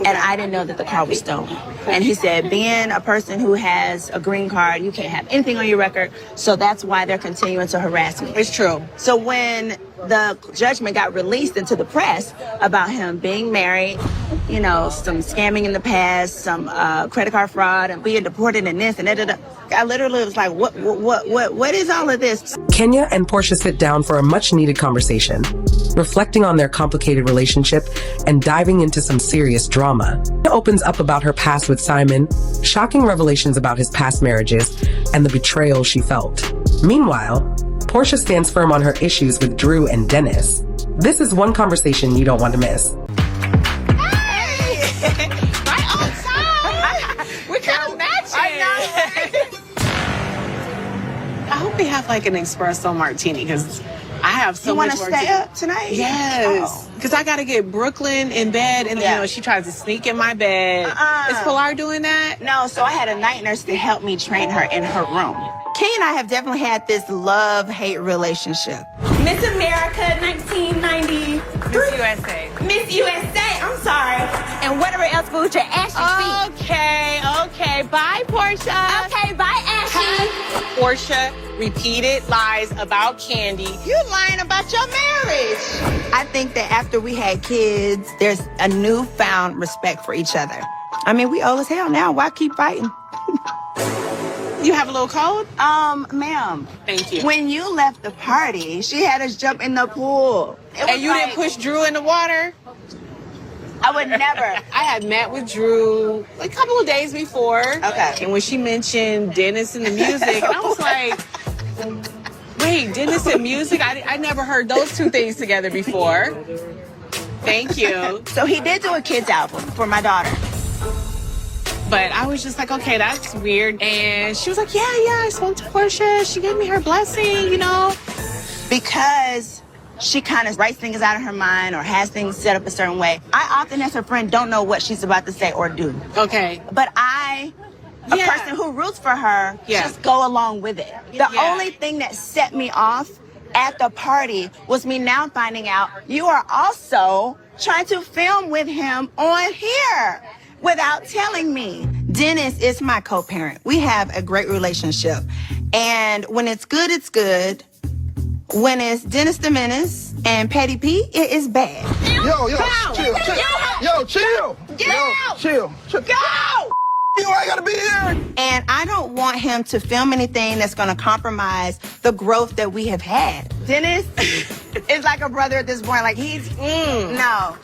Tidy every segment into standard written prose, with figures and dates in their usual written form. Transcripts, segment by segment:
and I didn't know that the car was stolen. And he said, being a person who has a green card, you can't have anything on your record, so that's why they're continuing to harass me. It's true. So when the judgment got released into the press about him being married, you know, some scamming in the past, some credit card fraud, and being deported and this and that, I literally was like, what is all of this? Kenya and Porsha sit down for a much-needed conversation, reflecting on their complicated relationship and diving into some serious drama. Kenya opens up about her past with Simon, shocking revelations about his past marriages, and the betrayal she felt. Meanwhile, Porsha stands firm on her issues with Drew and Dennis. This is one conversation you don't want to miss. Hey! Right on time! We're kind of matching. I know. I hope we have like an espresso martini because I have so much work to do. You want to stay up tonight? Yes. Because I got to get Brooklyn in bed, and you know, she tries to sneak in my bed. Is Pilar doing that? No, so I had a night nurse to help me train her in her room. Kay and I have definitely had this love-hate relationship. Miss America 1990. Miss USA. Miss USA, I'm sorry. And whatever else with your ashy feet. Okay. Bye, Porsha. Okay, bye, Ashley. Porsha repeated lies about Candy. You're lying about your marriage. I think that after we had kids, there's a newfound respect for each other. I mean, we old as hell now. Why keep fighting? You have a little cold? Ma'am. Thank you. When you left the party, she had us jump in the pool. And you didn't push Drew in the water? I would never. I had met with Drew a couple of days before. Okay. And when she mentioned Dennis and the music, and I was like, wait, Dennis and music? I never heard those two things together before. Thank you. So he did do a kids album for my daughter. But I was just like, okay, that's weird. And she was like, yeah, I spoke to Porsha. She gave me her blessing, you know. Because she kind of writes things out of her mind or has things set up a certain way. I often, as her friend, don't know what she's about to say or do. Okay. But a person who roots for her, just go along with it. The only thing that set me off at the party was me now finding out you are also trying to film with him on here without telling me. Dennis is my co-parent. We have a great relationship. And when it's good, it's good. When it's Dennis the Menace and Petty P, it is bad. Chill. Go! You ain't gotta be here. And I don't want him to film anything that's gonna compromise the growth that we have had. Dennis is like a brother at this point. Like no.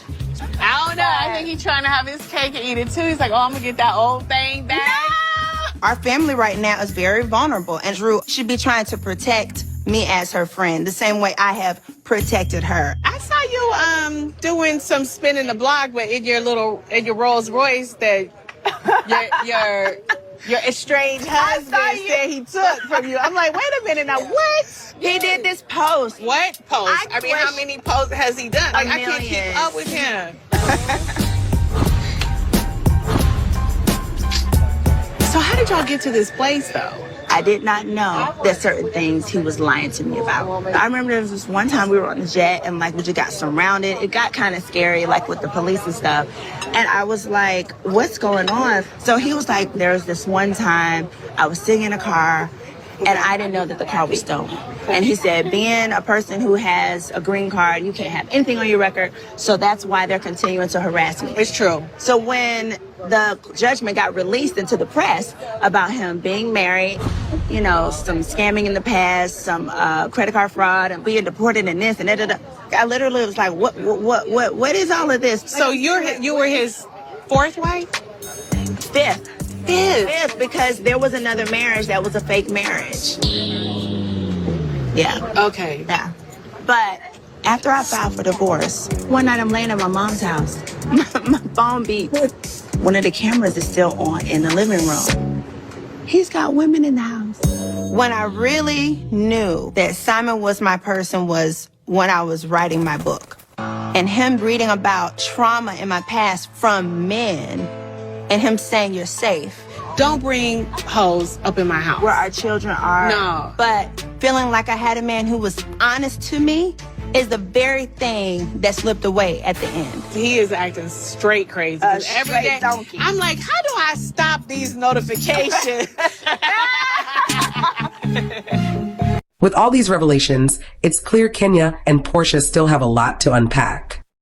I don't know. I think he's trying to have his cake and eat it too. He's like, oh, I'm gonna get that old thing back. No! Our family right now is very vulnerable, and Drew should be trying to protect me as her friend the same way I have protected her. I saw you doing some spinning the block, but in your Rolls Royce that your estranged husband said he took from you. I'm like, wait a minute now, what? He did this post. What post? I mean, how many posts has he done? Like, I can't keep up with him. So how did y'all get to this place, though? I did not know that certain things he was lying to me about. I remember there was this one time we were on the jet and like we just got surrounded. It got kind of scary, like with the police and stuff. And I was like, what's going on? So he was like, there was this one time I was sitting in a car and I didn't know that the car was stolen. And he said, being a person who has a green card, you can't have anything on your record, so that's why they're continuing to harass me. It's true. So when the judgment got released into the press about him being married, you know, some scamming in the past, some credit card fraud, and being deported and this and that, I literally was like, what is all of this? So you were his fourth wife? Fifth, because there was another marriage that was a fake marriage. Yeah. Okay. Yeah. But after I filed for divorce, one night I'm laying at my mom's house. My phone beeps. One of the cameras is still on in the living room. He's got women in the house. When I really knew that Simon was my person was when I was writing my book. And him reading about trauma in my past from men and him saying you're safe. Don't bring hoes up in my house. Where our children are. No. But feeling like I had a man who was honest to me is the very thing that slipped away at the end. He is acting straight crazy. Every straight day, donkey. I'm like, how do I stop these notifications? With all these revelations, it's clear Kenya and Porsha still have a lot to unpack.